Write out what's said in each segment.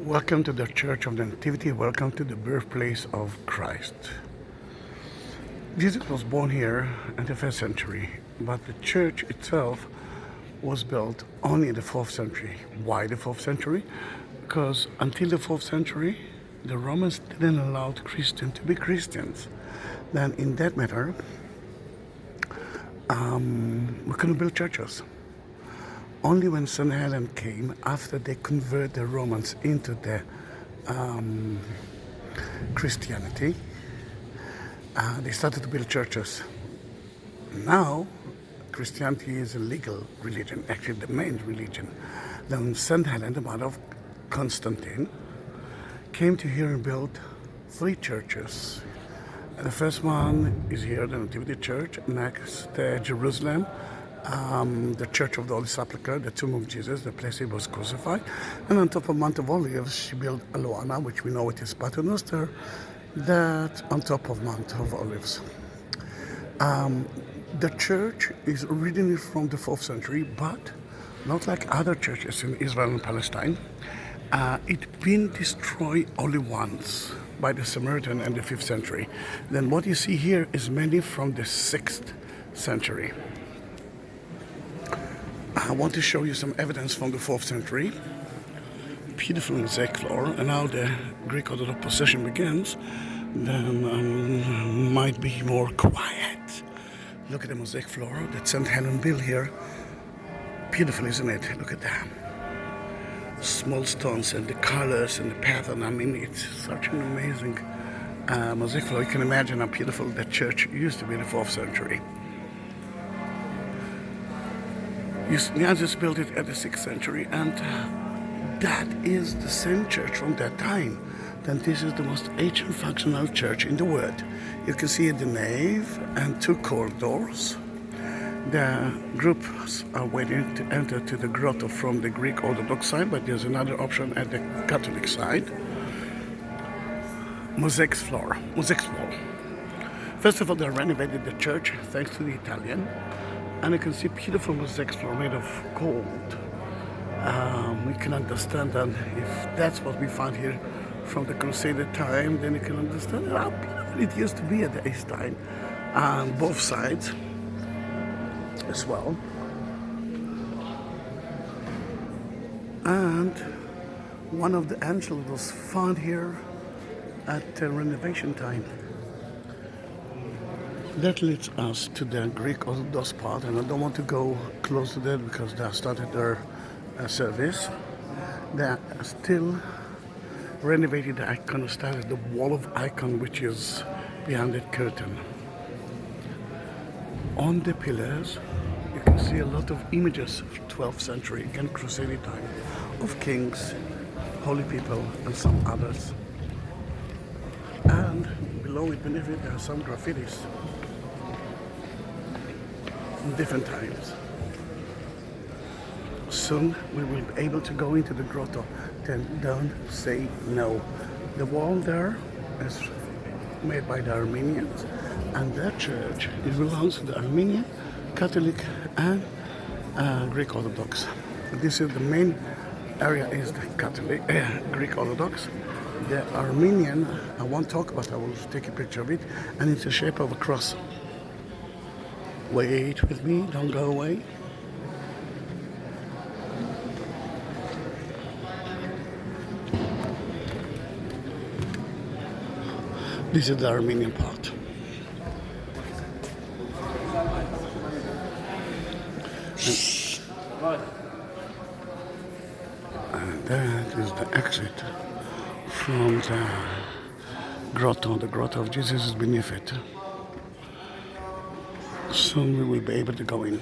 Welcome to the Church of the Nativity. Welcome to the birthplace of Christ. Jesus was born here in the 1st century, but the church itself was built only in the 4th century. Why the 4th century? Because until the 4th century, the Romans didn't allow Christians to be Christians. Then in that matter, we couldn't build churches. Only when St. Helen came, after they converted the Romans into the Christianity, they started to build churches. Now, Christianity is a legal religion, actually the main religion. Then St. Helen, the mother of Constantine, came to here and built 3 churches. The first one is here, the Nativity Church. Next, Jerusalem. The Church of the Holy Sepulchre, the tomb of Jesus, the place he was crucified. And on top of Mount of Olives, she built Aloana, which we know it is Paternoster, that on top of Mount of Olives. The church is originally from the 4th century, but not like other churches in Israel and Palestine. It's been destroyed only once by the Samaritan in the 5th century. Then what you see here is mainly from the 6th century. I want to show you some evidence from the 4th century. Beautiful mosaic floor, and now the Greek Orthodox procession begins. Then might be more quiet. Look at the mosaic floor that St. Helen built here. Beautiful, isn't it? Look at that. Small stones and the colors and the pattern. I mean, it's such an amazing mosaic floor. You can imagine how beautiful that church used to be in the 4th century. Jesus built it at the 6th century, and that is the same church from that time. Then this is the most ancient functional church in the world. You can see the nave and 2 corridors. The groups are waiting to enter to the grotto from the Greek Orthodox side, but there's another option at the Catholic side. Mosaic floor. First of all, they renovated the church thanks to the Italian. And you can see beautiful mosaic floor made of gold. We can understand that if that's what we found here from the Crusader time, then you can understand how beautiful it used to be at the East time. On both sides as well. And one of the angels was found here at the renovation time. That leads us to the Greek Orthodox part, and I don't want to go close to that because they have started their service. They are still renovating the iconostase, the wall of icon which is behind that curtain. On the pillars, you can see a lot of images of 12th century, again Crusade time, of kings, holy people, and some others. And below it, beneath it, there are some graffitis. Different times. Soon we will be able to go into the grotto. Then don't say no. The wall there is made by the Armenians, and that church belongs to the Armenian, Catholic, and Greek Orthodox. This is the main area is the Catholic, Greek Orthodox. The Armenian, I won't talk about. I will take a picture of it, and it's the shape of a cross. Wait with me, don't go away. This is the Armenian part. And that is the exit from the grotto. The grotto of Jesus is beneath it. Soon we will be able to go in.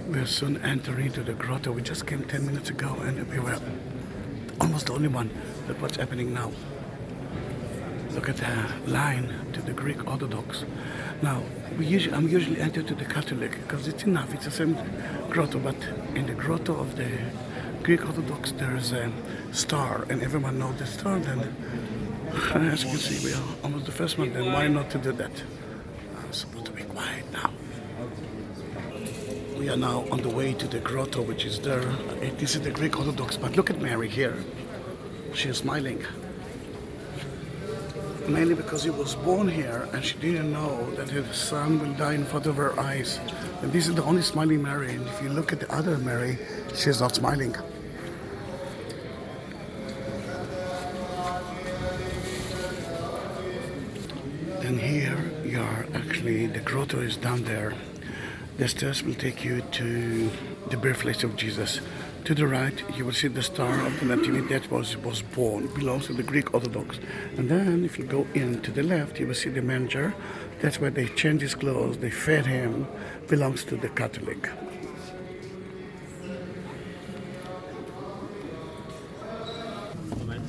We'll soon enter into the grotto. We just came 10 minutes ago and we were almost the only one. Look what's happening now. Look at the line to the Greek Orthodox. Now, I'm usually entered to the Catholic because it's enough. It's the same grotto, but in the grotto of the Greek Orthodox there is a star, and everyone knows the star. Then, as you can see, we are almost the first one. Then why not to do that? I'm supposed to be quiet now. We We are now on the way to the grotto, which is there. This is the Greek Orthodox, but look at Mary here. She is smiling. Mainly because he was born here and she didn't know that her son will die in front of her eyes. And this is the only smiling Mary. And if you look at the other Mary, she's not smiling. Then here you are, actually, the grotto is down there. The stairs will take you to the birthplace of Jesus. To the right, you will see the star of the Nativity that was born, belongs to the Greek Orthodox. And then, if you go in to the left, you will see the manger. That's where they changed his clothes, they fed him, belongs to the Catholic.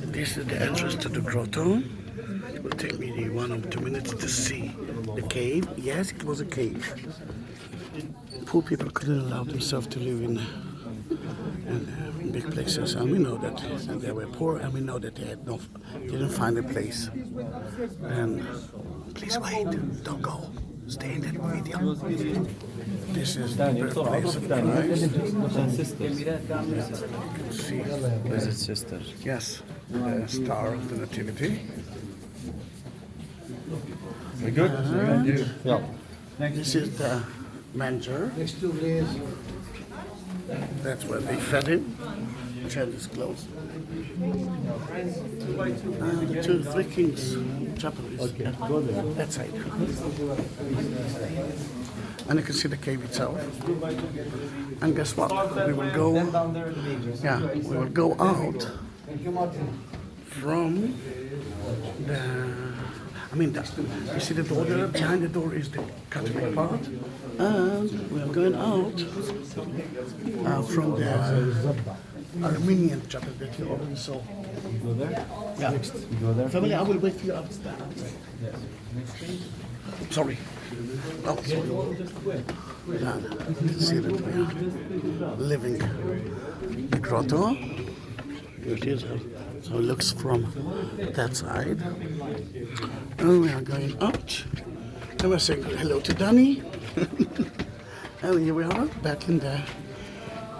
This is the entrance to the grotto. It will take me 1 or 2 minutes to see the cave. Yes, it was a cave. Poor people couldn't allow themselves to live in big places, and we know that they were poor, and we know that they didn't find a place. And please wait, don't go, stay in that video. This is the birthplace of Christ. See, Is it sister? yes, the star of the Nativity. We good? Yeah. This is the manger. That's where they fed him. Changed his clothes. And the 3 Kings chapel is that side. And you can see the cave itself. And guess what? We will go. Yeah, we will go out from the. You see the door there? Behind the door is the Catholic part. And we are going out from the Armenian chapel that you already saw. You go there? Yeah. You go there? Family, I will wait for you outside. Sorry. Oh, sorry. Yeah, you can see that we are living the grotto. Here it is. So it looks from that side. And we are going out. And we're saying hello to Danny. And here we are back in the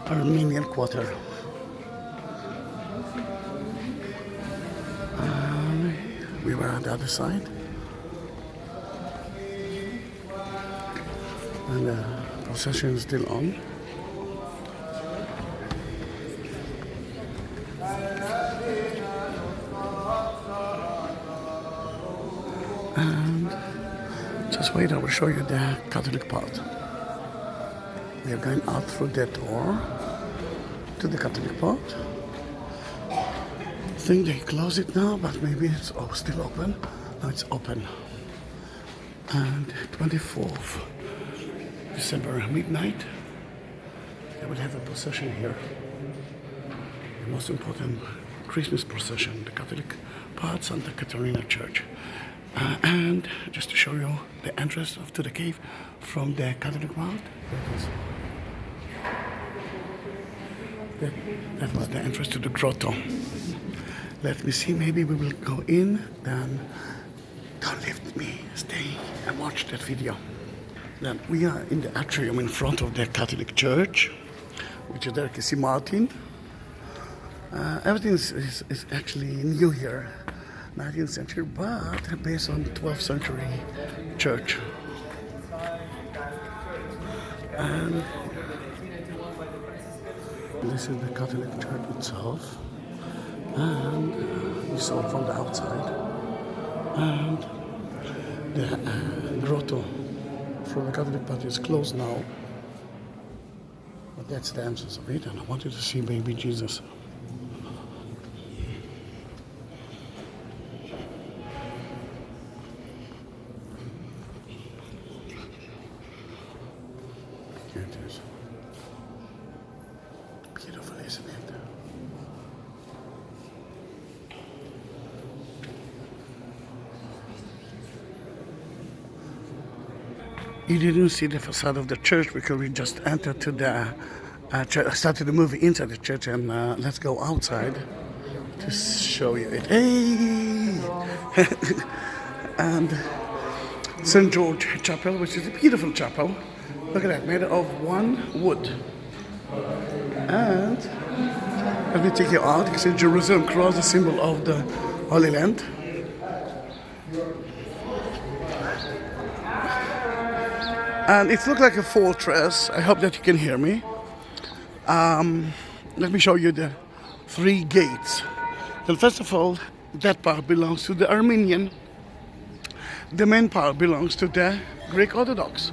Armenian quarter. And we were on the other side. And the procession is still on. And just wait, I will show you the Catholic part. We are going out through that door to the Catholic part. I think they close it now, but maybe it's still open. No, it's open. And 24th December midnight, they will have a procession here. The most important Christmas procession, the Catholic part, Santa Caterina Church. And just to show you the entrance to the cave from the Catholic part. That was the entrance to the grotto. Let me see, maybe we will go in, then don't leave me, stay and watch that video. Then we are in the atrium in front of the Catholic Church, which is there, you can see Martin. Everything is actually new here, 19th century, but based on 12th century church. And this is the Catholic Church itself, and we saw it from the outside. And the grotto from the Catholic part is closed now, but that's the entrance of it, and I wanted to see baby Jesus. Here it is. Beautiful, isn't it? You didn't see the facade of the church because we just entered to the church. Started the movie inside the church, and let's go outside to show you it. Hey! And St. George Chapel, which is a beautiful chapel. Look at that, made of one wood. And let me take you out. You can see Jerusalem cross, the symbol of the Holy Land. And it looks like a fortress. I hope that you can hear me. Let me show you the 3 gates. Well, first of all, that part belongs to the Armenian. The main part belongs to the Greek Orthodox.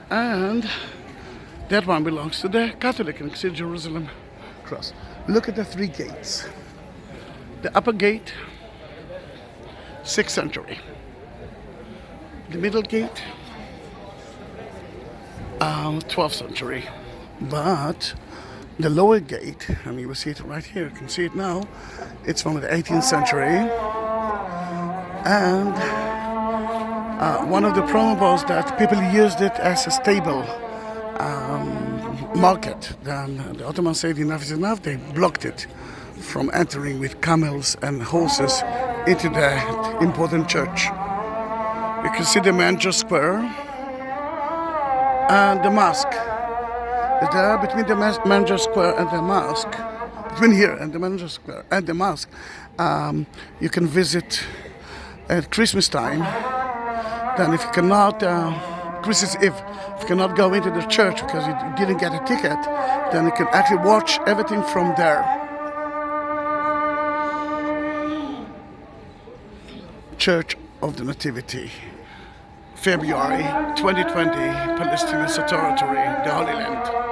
And that one belongs to the Catholic. You can see Jerusalem cross. Look at the 3 gates. The upper gate, 6th century. The middle gate, 12th century. But the lower gate, and you will see it right here, you can see it now, it's from the 18th century. And one of the problems was that people used it as a stable market. Then the Ottomans said enough is enough, they blocked it from entering with camels and horses into the important church. You can see the Manger Square and the mosque. There, between the Manger Square and the mosque, between here and the Manger Square and the mosque, you can visit at Christmas time. Then if you cannot, Christmas Eve, if you cannot go into the church because you didn't get a ticket, then you can actually watch everything from there. Church of the Nativity, February 2020, Palestinian territory, the Holy Land.